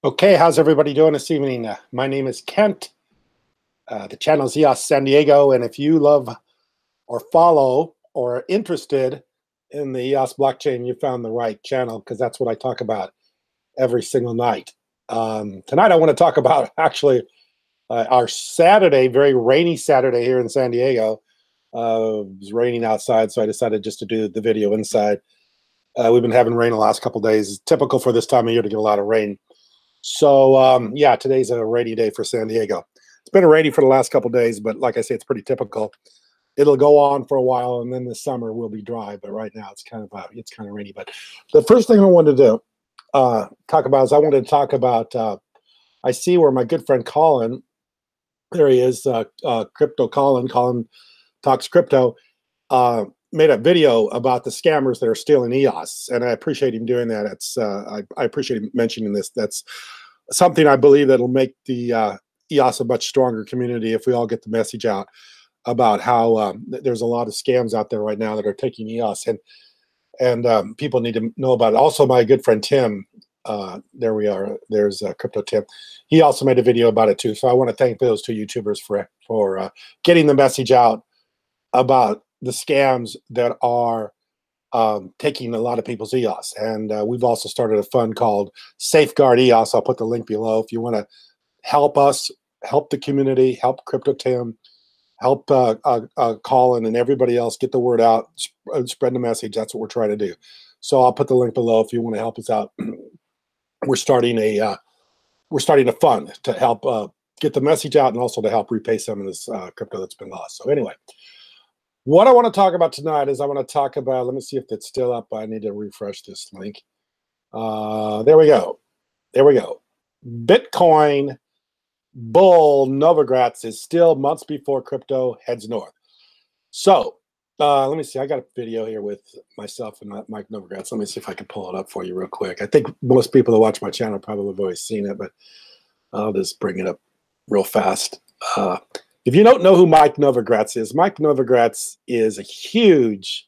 Okay, how's everybody doing this evening? My name is Kent. The channel is EOS San Diego, and if you love or follow or are interested in the EOS blockchain, you found the right channel because that's what I talk about every single night. Tonight I want to talk about actually our Saturday, very rainy Saturday here in San Diego. It was raining outside, so I decided just to do the video inside. We've been having rain the last couple of days. It's typical for this time of year to get a lot of rain. So yeah, today's a rainy day for San Diego. It's been rainy for the last couple of days, but like I say, it's pretty typical. It'll go on for a while, and then the summer will be dry. But right now, it's kind of rainy. But the first thing I wanted to talk about is I wanted to talk about. I see where my good friend Colin, there he is, Crypto Colin. Colin Talks Crypto. Made a video about the scammers that are stealing EOS, and I appreciate him doing that. It's I appreciate him mentioning this. That's something I believe that'll make the EOS a much stronger community if we all get the message out about how there's a lot of scams out there right now that are taking EOS, and people need to know about it. Also, my good friend Tim, there we are. There's Crypto Tim. He also made a video about it too. So I want to thank those two YouTubers for getting the message out about the scams that are taking a lot of people's EOS. And we've also started a fund called Safeguard EOS. I'll put the link below if you want to help us, help the community, help Crypto Tim, help Colin and everybody else get the word out, spread the message. That's what we're trying to do. So I'll put the link below if you want to help us out. We're starting a fund to help get the message out and also to help repay some of this crypto that's been lost. So anyway, what I want to talk about tonight is I want to talk about, let me see if it's still up. I need to refresh this link. There we go. There we go. Bitcoin bull Novogratz is still months before crypto heads north. So let me see. I got a video here with myself and Mike Novogratz. Let me see if I can pull it up for you real quick. I think most people that watch my channel probably have already seen it, but I'll just bring it up real fast. If you don't know who Mike Novogratz is a huge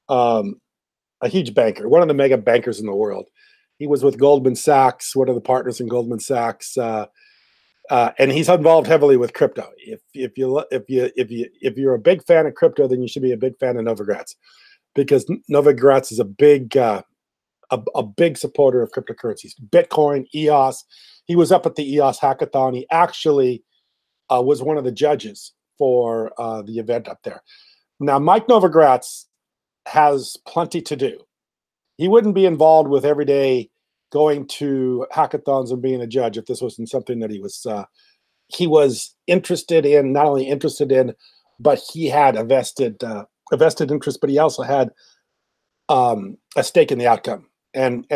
banker, one of the mega bankers in the world. He was with Goldman Sachs, one of the partners in Goldman Sachs, and he's involved heavily with crypto. If you're a big fan of crypto, then you should be a big fan of Novogratz, because Novogratz is a big supporter of cryptocurrencies, Bitcoin, EOS. He was up at the EOS hackathon. He actually was one of the judges for the event up there. Now, Mike Novogratz has plenty to do. He wouldn't be involved with every day going to hackathons and being a judge if this wasn't something that he was interested in, not only interested in, but he had a vested interest, but he also had a stake in the outcome. And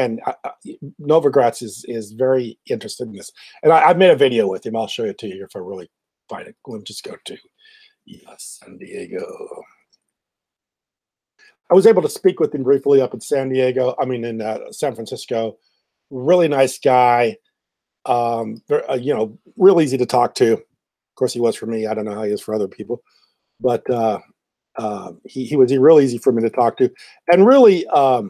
Novogratz is very interested in this. And I've made a video with him. I'll show it to you if I really find it. Let me just go to EOS San Diego. I was able to speak with him briefly up in San Francisco. Really nice guy. Real easy to talk to. Of course, he was for me. I don't know how he is for other people, but he was real easy for me to talk to. And really, how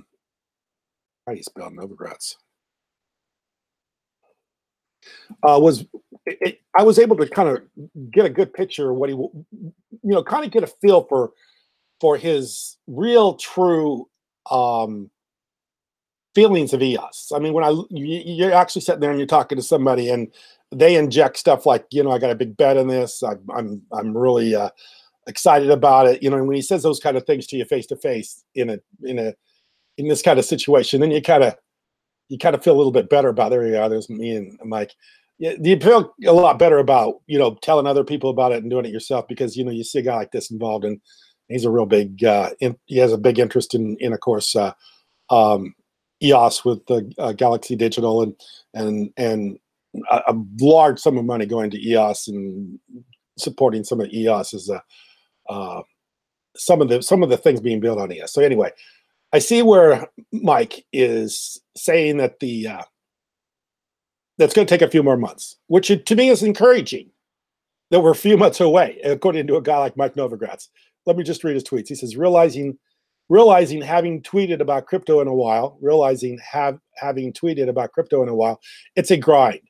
do you spell Novogratz? I was able to kind of get a good picture of what he, kind of get a feel for his real, true feelings of EOS. I mean, when you're actually sitting there and you're talking to somebody and they inject stuff like, I got a big bet in this. I'm really excited about it. And when he says those kind of things to you face to face in this kind of situation, then you kind of feel a little bit better about, there you are, there's me and Mike. You feel a lot better about, telling other people about it and doing it yourself, because, you see a guy like this involved, and he's a real big, he has a big interest in of course, EOS with the Galaxy Digital and a large sum of money going to EOS and supporting some of EOS as some of the things being built on EOS. So anyway, I see where Mike is saying that that's going to take a few more months, which to me is encouraging that we're a few months away, according to a guy like Mike Novogratz. Let me just read his tweets. He says, realizing realizing having tweeted about crypto in a while, having tweeted about crypto in a while, it's a grind.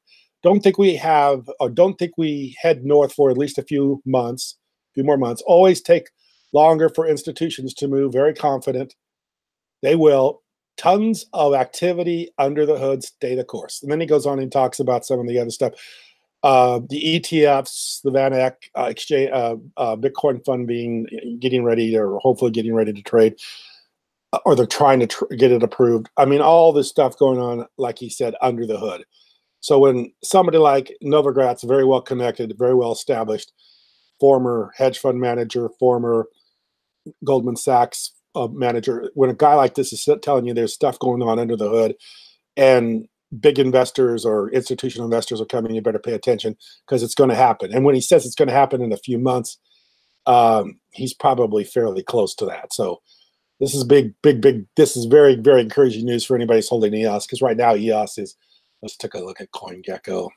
Don't think we head north for at least a few more months. Always take longer for institutions to move. Very confident they will. Tons of activity under the hood. Stay the course. And then he goes on and talks about some of the other stuff. The ETFs, the Van Eck exchange, Bitcoin fund getting ready, or hopefully getting ready to trade, or they're trying to get it approved. I mean, all this stuff going on, like he said, under the hood. So when somebody like Novogratz, very well connected, very well established, former hedge fund manager, former Goldman Sachs manager, when a guy like this is telling you there's stuff going on under the hood, and big investors or institutional investors are coming, you better pay attention because it's going to happen. And when he says it's going to happen in a few months, he's probably fairly close to that. So this is big. This is very, very encouraging news for anybody who's holding EOS, because right now EOS is, let's take a look at CoinGecko,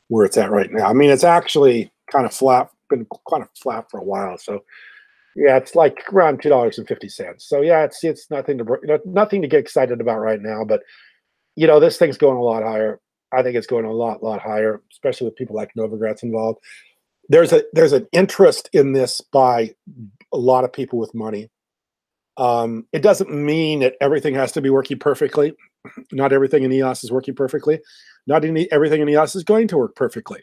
where it's at right now. I mean, it's actually kind of flat, been kind of flat for a while. So yeah, it's like around $2.50. So yeah, it's nothing to get excited about right now, but you know, this thing's going a lot higher. I think it's going a lot higher, especially with people like Novogratz involved. There's an interest in this by a lot of people with money. It doesn't mean that everything has to be working perfectly. Not everything in EOS is working perfectly. Not everything in EOS is going to work perfectly.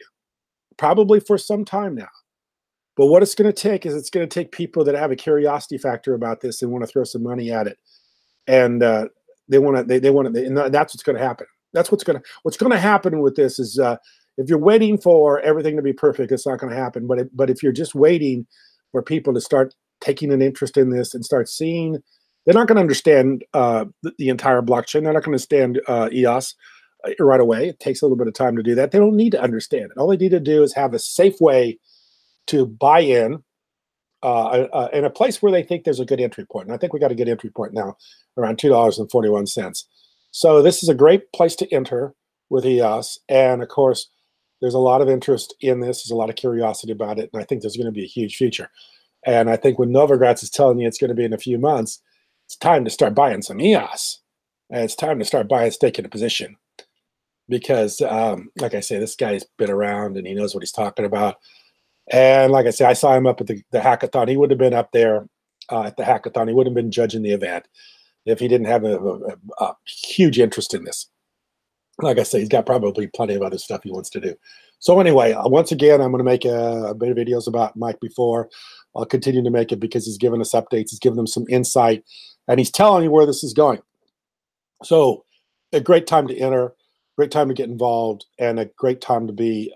Probably for some time now. But what it's going to take is it's going to take people that have a curiosity factor about this and want to throw some money at it, and they want to, and that's what's going to happen. That's what's going to happen with this is if you're waiting for everything to be perfect, it's not going to happen. But if you're just waiting for people to start taking an interest in this and start seeing, they're not going to understand the entire blockchain. They're not going to understand EOS right away. It takes a little bit of time to do that. They don't need to understand it. All they need to do is have a safe way to buy in a place where they think there's a good entry point. And I think we got a good entry point now, around $2.41. So this is a great place to enter with EOS. And of course, there's a lot of interest in this. There's a lot of curiosity about it. And I think there's going to be a huge future. And I think when Novogratz is telling you it's going to be in a few months, it's time to start buying some EOS. And it's time to start buying, taking a position. Because, like I say, this guy's been around and he knows what he's talking about. And like I say, I saw him up at the hackathon. He would have been up there at the hackathon. He would have been judging the event if he didn't have a huge interest in this. Like I say, he's got probably plenty of other stuff he wants to do. So anyway, once again, I'm going to make a bit of videos about Mike before. I'll continue to make it because he's giving us updates. He's giving them some insight, and he's telling you where this is going. So a great time to enter, great time to get involved, and a great time to be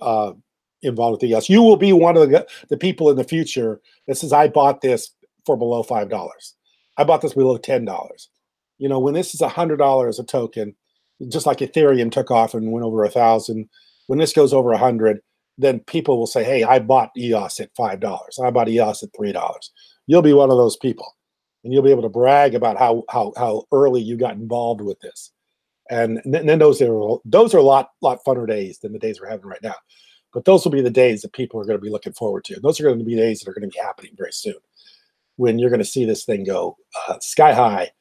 involved with EOS. You will be one of the people in the future that says, I bought this for below $5. I bought this below $10. You know, when this is $100 a token, just like Ethereum took off and went over 1,000, when this goes over 100, then people will say, hey, I bought EOS at $5. I bought EOS at $3. You'll be one of those people. And you'll be able to brag about how early you got involved with this. And then those are a lot funner days than the days we're having right now. But those will be the days that people are going to be looking forward to. And those are going to be days that are going to be happening very soon, when you're going to see this thing go sky high,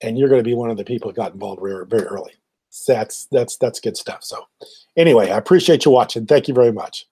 and you're going to be one of the people who got involved very, very early. So that's good stuff. So anyway, I appreciate you watching. Thank you very much.